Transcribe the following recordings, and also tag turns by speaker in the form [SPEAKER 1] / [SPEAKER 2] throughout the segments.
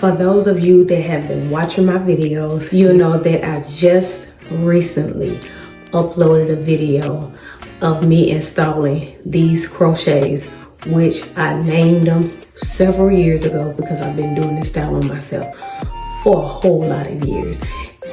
[SPEAKER 1] For those of you that have been watching my videos, you know that I just recently uploaded a video of me installing these crochets, which I named them several years ago because I've been doing this style on myself for a whole lot of years.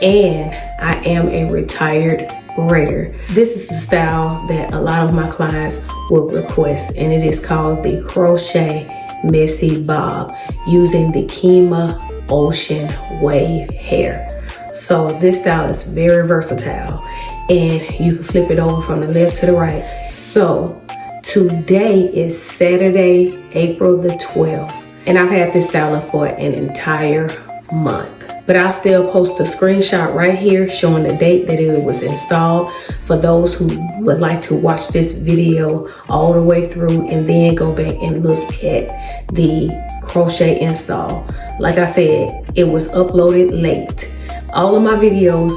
[SPEAKER 1] And I am a retired braider. This is the style that a lot of my clients will request, and it is called the Crochet Messy Bob using the Kima Ocean Wave hair. So this style is very versatile, and you can flip it over from the left to the right. So today is Saturday, April the 12th, and I've had this style up for an entire month. But I'll still post a screenshot right here showing the date that it was installed for those who would like to watch this video all the way through and then go back and look at the crochet install. Like I said, it was uploaded late. All of my videos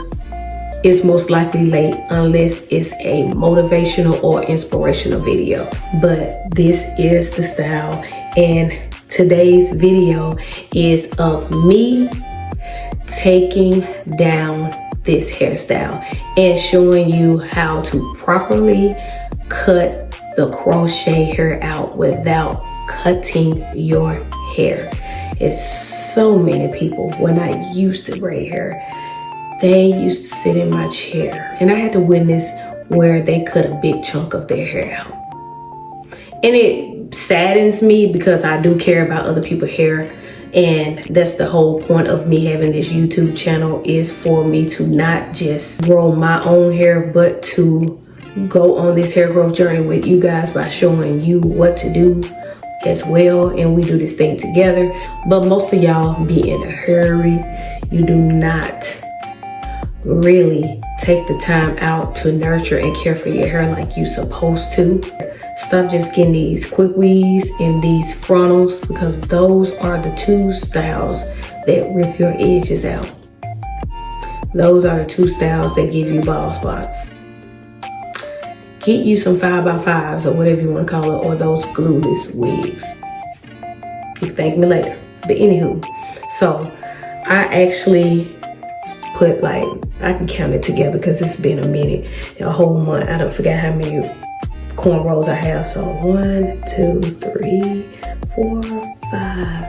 [SPEAKER 1] is most likely late unless it's a motivational or inspirational video. But this is the style, and today's video is of me taking down this hairstyle and showing you how to properly cut the crochet hair out without cutting your hair. It's so many people, when I used to braid hair, they used to sit in my chair and I had to witness where they cut a big chunk of their hair out. And it saddens me because I do care about other people's hair. And that's the whole point of me having this YouTube channel, is for me to not just grow my own hair, but to go on this hair growth journey with you guys by showing you what to do as well. And we do this thing together. But most of y'all be in a hurry. You do not really take the time out to nurture and care for your hair like you're supposed to. Stop just getting these quick weaves and these frontals, because those are the two styles that rip your edges out. Those are the two styles that give you bald spots. Get you some 5x5s or whatever you want to call it, or those glueless wigs. You can thank me later. But anywho, so I actually put, like, I can count it together because it's been a minute, a whole month. I don't forget how many cornrows I have. So 1, 2, 3, 4, 5.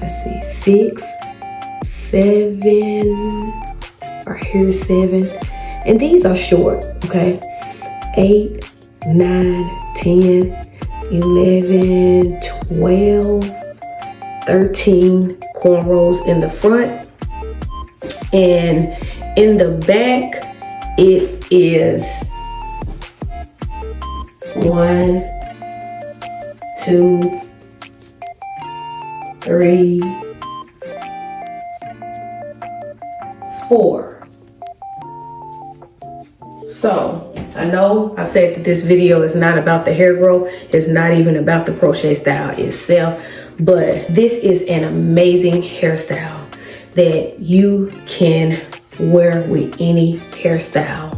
[SPEAKER 1] Let's see, 6, 7. Right here's 7. And these are short, okay? 8, 9, 10, 11, 12, 13 cornrows in the front. And in the back, it is 1, 2, 3, 4. So I know I said that this video is not about the hair growth. It's not even about the crochet style itself, but this is an amazing hairstyle that you can wear with any hairstyle.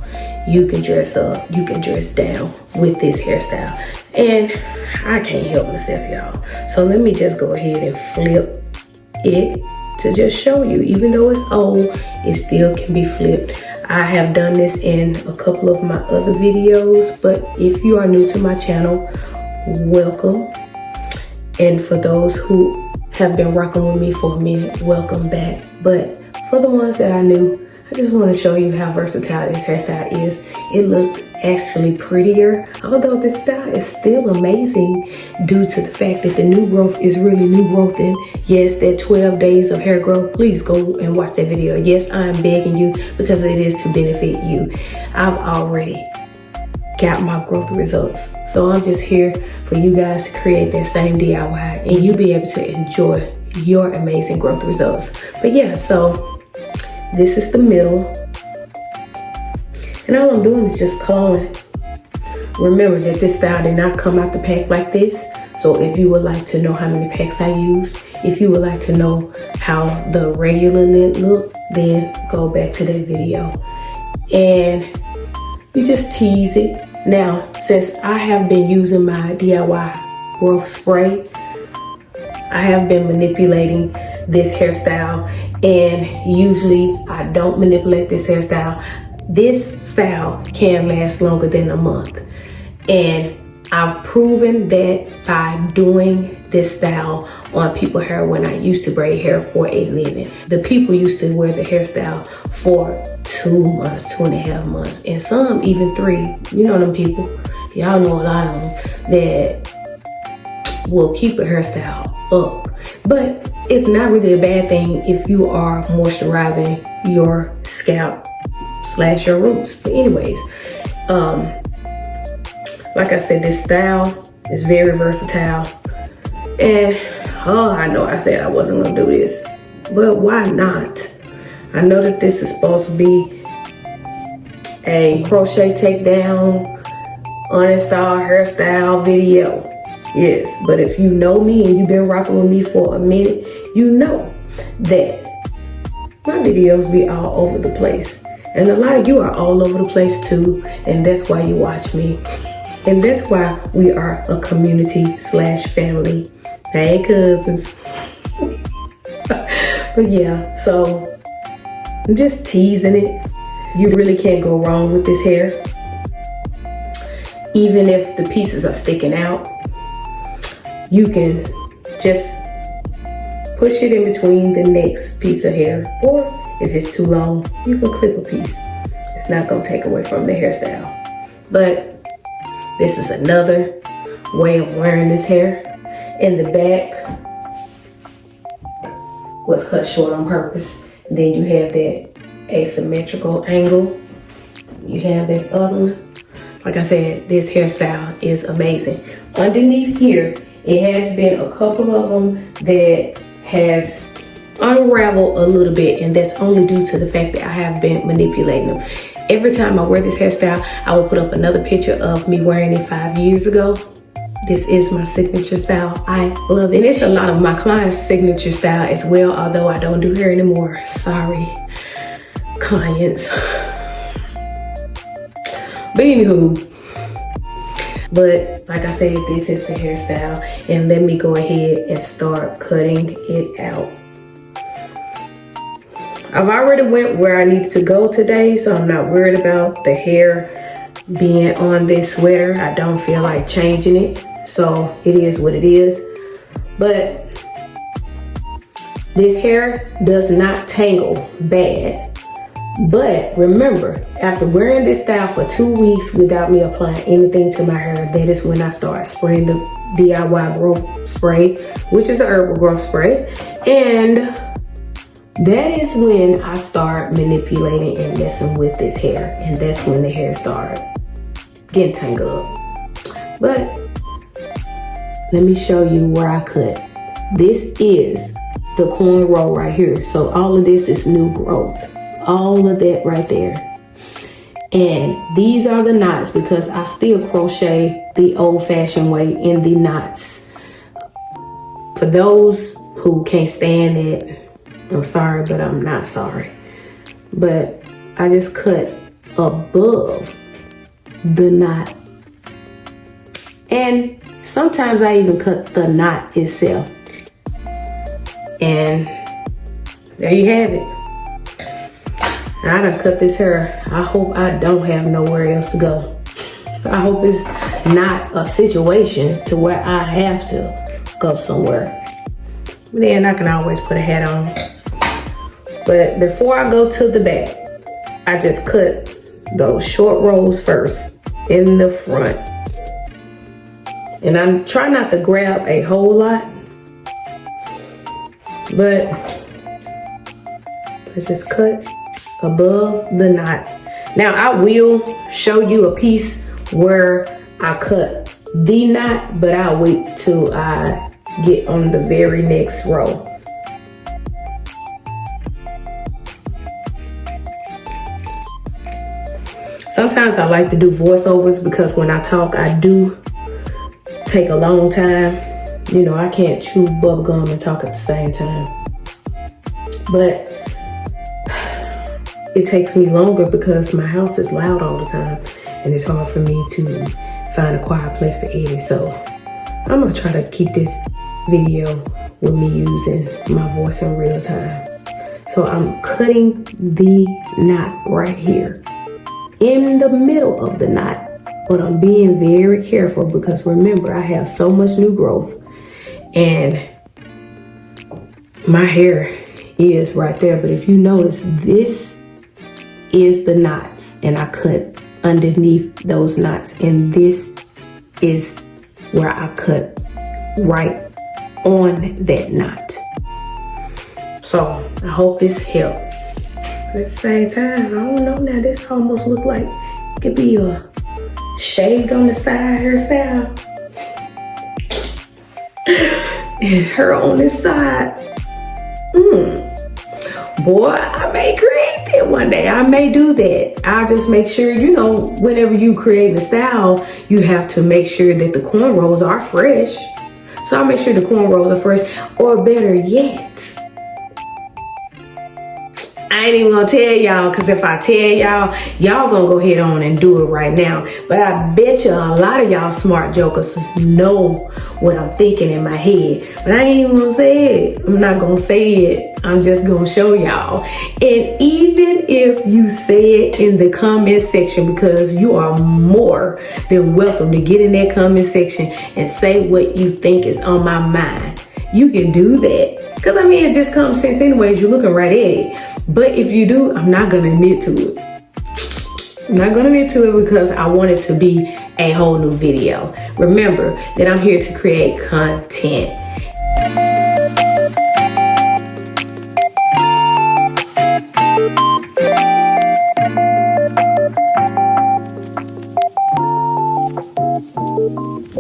[SPEAKER 1] You can dress up, you can dress down with this hairstyle, and I can't help myself, y'all. So let me just go ahead and flip it to just show you. Even though it's old, it still can be flipped. I have done this in a couple of my other videos, but if you are new to my channel, welcome. And for those who have been rocking with me for a minute, welcome back. But for the ones that are new, I just want to show you how versatile this hairstyle is. It looked actually prettier, although this style is still amazing due to the fact that the new growth is really new growth. And yes, that 12 days of hair growth, please go and watch that video. Yes, I am begging you because it is to benefit you. I've already got my growth results, so I'm just here for you guys to create that same DIY and you be able to enjoy your amazing growth results. But yeah, so this is the middle, and all I'm doing is just clawing. Remember that this style did not come out the pack like this. So if you would like to know how many packs I use, if you would like to know how the regular length look, then go back to that video. And you just tease it. Now, since I have been using my DIY growth spray, I have been manipulating this hairstyle, and usually I don't manipulate this hairstyle. This style can last longer than a month, and I've proven that by doing this style on people's hair when I used to braid hair for a living. The people used to wear the hairstyle for 2 months, 2.5 months, and some even 3. You know them people. Y'all know a lot of them that will keep a hairstyle up. But it's not really a bad thing if you are moisturizing your scalp / your roots. But anyways, like I said, this style is very versatile. And I know I said I wasn't gonna do this, but why not? I know that this is supposed to be a crochet takedown, uninstalled hairstyle video. Yes, but if you know me and you've been rocking with me for a minute, you know that my videos be all over the place. And a lot of you are all over the place too, and that's why you watch me. And that's why we are a community / family. Hey, cousins. But yeah, so I'm just teasing it. You really can't go wrong with this hair. Even if the pieces are sticking out, you can just push it in between the next piece of hair. Or if it's too long, you can clip a piece. It's not gonna take away from the hairstyle. But this is another way of wearing this hair. In the back was cut short on purpose. And then you have that asymmetrical angle. You have that other one. Like I said, this hairstyle is amazing. Underneath here, it has been a couple of them that has unraveled a little bit, and that's only due to the fact that I have been manipulating them. Every time I wear this hairstyle, I will put up another picture of me wearing it 5 years ago. This is my signature style. I love it. And it's a lot of my clients' signature style as well, although I don't do hair anymore. Sorry, clients. But anywho, but like I said, this is the hairstyle, and let me go ahead and start cutting it out. I've already went where I needed to go today, so I'm not worried about the hair being on this sweater. I don't feel like changing it, so it is what it is. But this hair does not tangle bad. But remember, after wearing this style for 2 weeks without me applying anything to my hair, that is when I start spraying the DIY growth spray, which is a herbal growth spray. And that is when I start manipulating and messing with this hair. And that's when the hair starts getting tangled up. But let me show you where I cut. This is the cornrow right here. So all of this is new growth. All of that right there. And these are the knots because I still crochet the old-fashioned way in the knots. For those who can't stand it, I'm sorry, but I'm not sorry. But I just cut above the knot. And sometimes I even cut the knot itself. And there you have it. I done cut this hair. I hope I don't have nowhere else to go. I hope it's not a situation to where I have to go somewhere. But then I can always put a hat on. But before I go to the back, I just cut those short rows first in the front. And I'm trying not to grab a whole lot, but let's just cut above the knot. Now I will show you a piece where I cut the knot, but I'll wait till I get on the very next row. Sometimes I like to do voiceovers because when I talk, I do take a long time. You know, I can't chew bubble gum and talk at the same time. But it takes me longer because my house is loud all the time and it's hard for me to find a quiet place to edit. So I'm gonna try to keep this video with me using my voice in real time. So I'm cutting the knot right here in the middle of the knot, but I'm being very careful because remember, I have so much new growth and my hair is right there. But if you notice, this is the knots and I cut underneath those knots, and this is where I cut right on that knot. So I hope this helped. But at the same time, I don't know now, this almost look like it could be a shaved on the side hairstyle. And her on this side. Boy, I may create that one day. I may do that. I'll just make sure, you know, whenever you create a style, you have to make sure that the cornrows are fresh. So I'll make sure the cornrows are fresh, or better yet, I ain't even gonna tell y'all, because if I tell y'all, y'all gonna go ahead on and do it right now. But I bet you a lot of y'all smart jokers know what I'm thinking in my head. But I ain't even gonna say it. I'm not gonna say it. I'm just gonna show y'all. And even if you say it in the comment section, because you are more than welcome to get in that comment section and say what you think is on my mind. You can do that. Because I mean, it just comes sense anyways. You're looking right at it. But if you do, I'm not gonna admit to it. I'm not gonna admit to it because I want it to be a whole new video. Remember that I'm here to create content.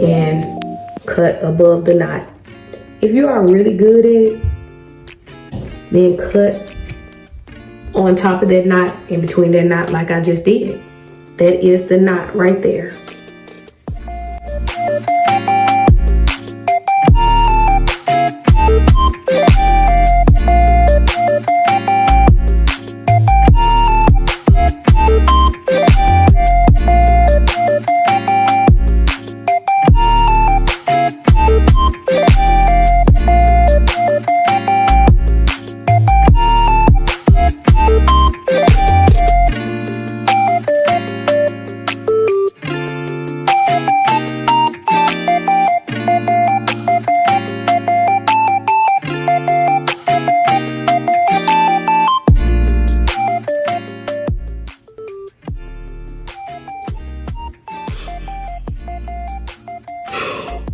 [SPEAKER 1] And cut above the knot. If you are really good at it, then cut on top of that knot, in between that knot, like I just did. That is the knot right there.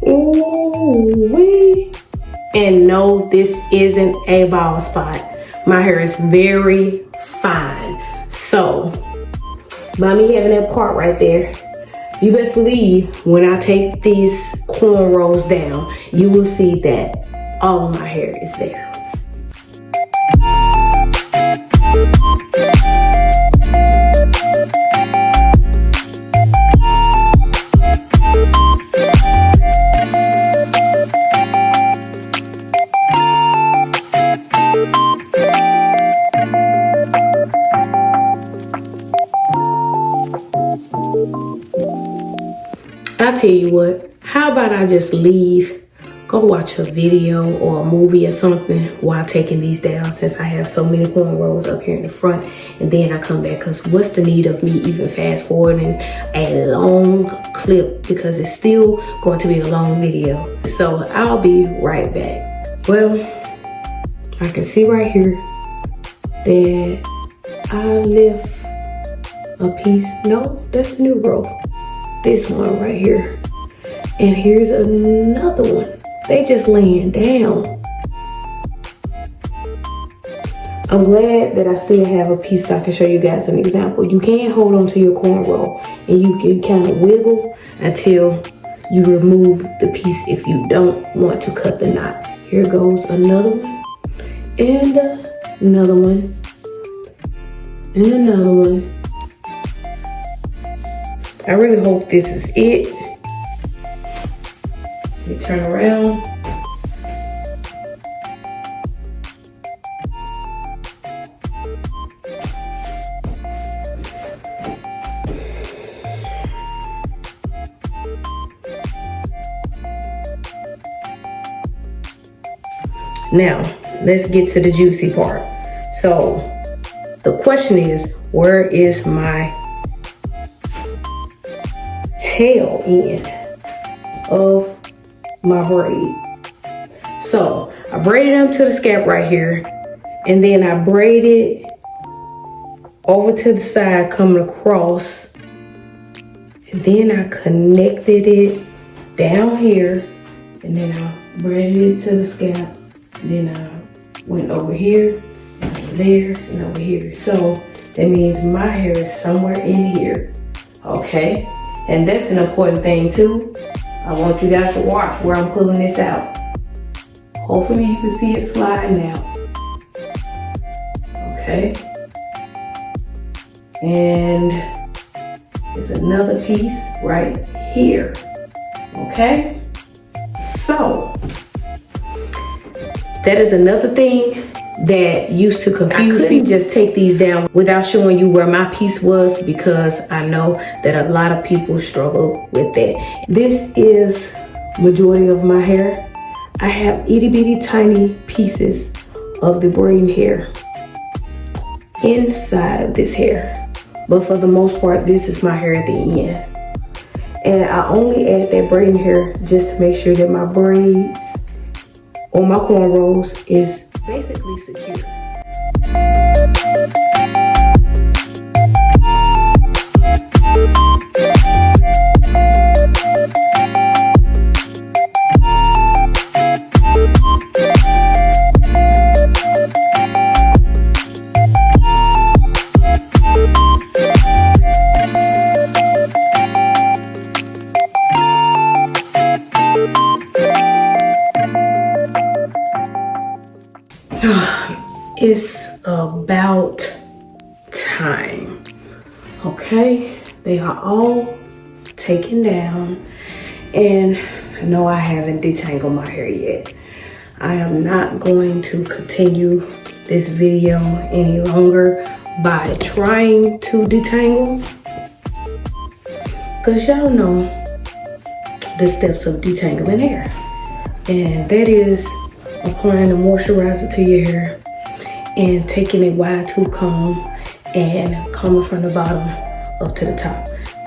[SPEAKER 1] Ooh-wee. And no, this isn't a bald spot. My hair is very fine. So, by me having that part right there, you best believe when I take these cornrows down, you will see that all of my hair is there. I'll tell you what, how about I just leave, go watch a video or a movie or something while taking these down, since I have so many cornrows up here in the front, and then I come back, because what's the need of me even fast forwarding a long clip, because it's still going to be a long video. So I'll be right back. Well, I can see right here that I lift a piece. No, that's the new growth. This one right here. And here's another one. They just laying down. I'm glad that I still have a piece so I can show you guys an example. You can hold on to your cornrow and you can kind of wiggle until you remove the piece if you don't want to cut the knots. Here goes another one, and another one, and another one. I really hope this is it. Let me turn around. Now, let's get to the juicy part. So, the question is, where is my tail end of my braid? So, I braided them to the scalp right here, and then I braided over to the side coming across, and then I connected it down here, and then I braided it to the scalp, and then I went over here, over there, and over here. So that means my hair is somewhere in here, okay? And that's an important thing too. I want you guys to watch where I'm pulling this out. Hopefully you can see it sliding out, okay? And there's another piece right here, okay? So that is another thing that used to confuse me. Just take these down without showing you where my piece was, because I know that a lot of people struggle with that. This is majority of my hair. I have itty bitty tiny pieces of the braiding hair inside of this hair. But for the most part, this is my hair at the end. And I only add that braiding hair just to make sure that my braids or my cornrows is basically secure. It's about time, okay? They are all taken down, and no, I haven't detangled my hair yet. I am not going to continue this video any longer by trying to detangle, because y'all know the steps of detangling hair, and that is applying a moisturizer to your hair and taking a wide tooth comb and combing from the bottom up to the top.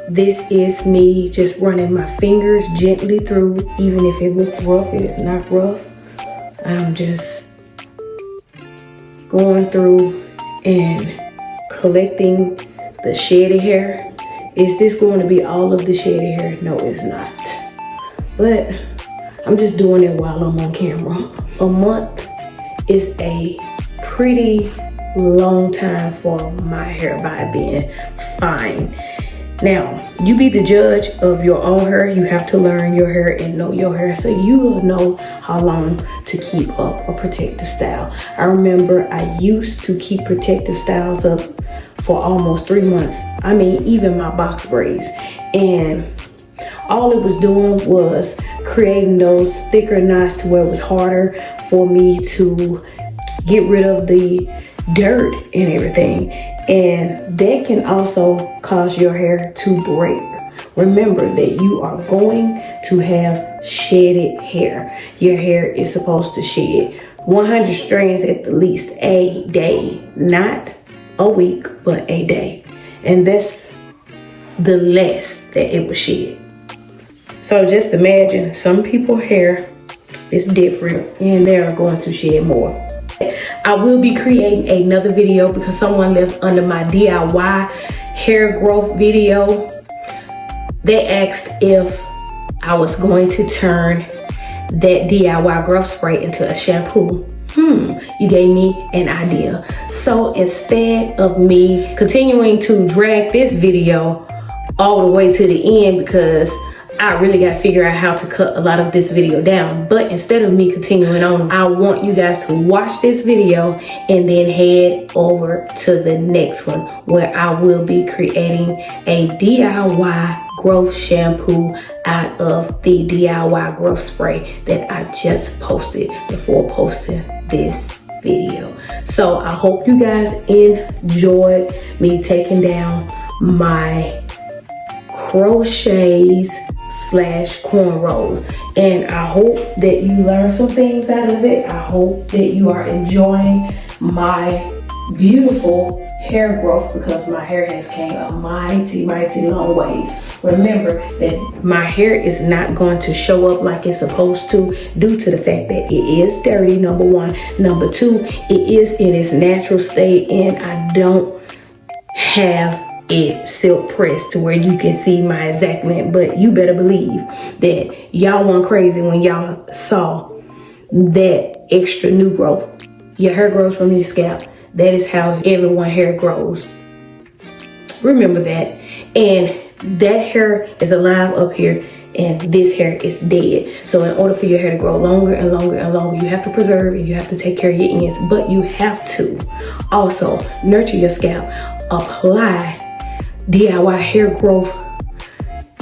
[SPEAKER 1] This is me just running my fingers gently through. Even if it looks rough, it is not rough. I'm just going through and collecting the shady hair. Is this going to be all of the shady hair? No, it's not. But I'm just doing it while I'm on camera. A month is a pretty long time for my hair by being fine. Now, you be the judge of your own hair. You have to learn your hair and know your hair, so you will know how long to keep up a protective style. I remember I used to keep protective styles up for almost 3 months. I mean, even my box braids. And all it was doing was creating those thicker knots to where it was harder for me to get rid of the dirt and everything. And that can also cause your hair to break. Remember that you are going to have shedded hair. Your hair is supposed to shed 100 strands at the least a day, not a week, but a day. And that's the less that it will shed. So just imagine some people's hair is different and they are going to shed more. I will be creating another video because someone left under my DIY hair growth video. They asked if I was going to turn that DIY growth spray into a shampoo. You gave me an idea. So instead of me continuing to drag this video all the way to the end, because I really got to figure out how to cut a lot of this video down. But instead of me continuing on, I want you guys to watch this video and then head over to the next one where I will be creating a DIY growth shampoo out of the DIY growth spray that I just posted before posting this video. So I hope you guys enjoyed me taking down my crochets slash cornrows. And I hope that you learned some things out of it. I hope that you are enjoying my beautiful hair growth, because my hair has came a mighty long way. Remember that my hair is not going to show up like it's supposed to, due to the fact that it is dirty, number one. Number two, it is in its natural state, and I don't have it silk pressed to where you can see my exact length. But you better believe that y'all went crazy when y'all saw that extra new growth. Your hair grows from your scalp. That is how everyone's hair grows. Remember that. And that hair is alive up here, and this hair is dead. So in order for your hair to grow longer and longer and longer, you have to preserve and you have to take care of your ends. But you have to also nurture your scalp. Apply DIY hair growth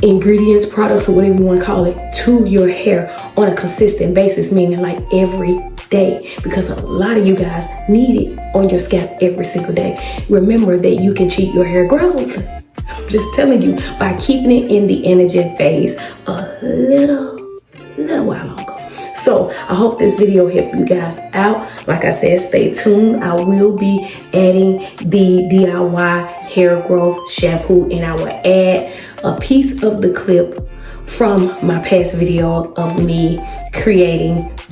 [SPEAKER 1] ingredients, products, or whatever you want to call it, to your hair on a consistent basis, meaning like every day, because a lot of you guys need it on your scalp every single day. Remember that you can cheat your hair growth. I'm just telling you, by keeping it in the anagen phase a little while longer. So I hope this video helped you guys out. Like I said, stay tuned. I will be adding the DIY hair growth shampoo, and I will add a piece of the clip from my past video of me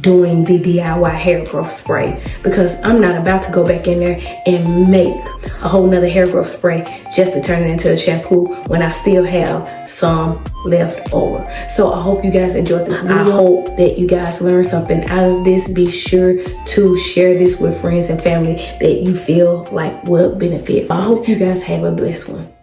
[SPEAKER 1] doing the DIY hair growth spray, because I'm not about to go back in there and make a whole nother hair growth spray just to turn it into a shampoo when I still have some left over. So I hope you guys enjoyed this video. I hope that you guys learned something out of this. Be sure to share this with friends and family that you feel like will benefit. I hope you guys have a blessed one.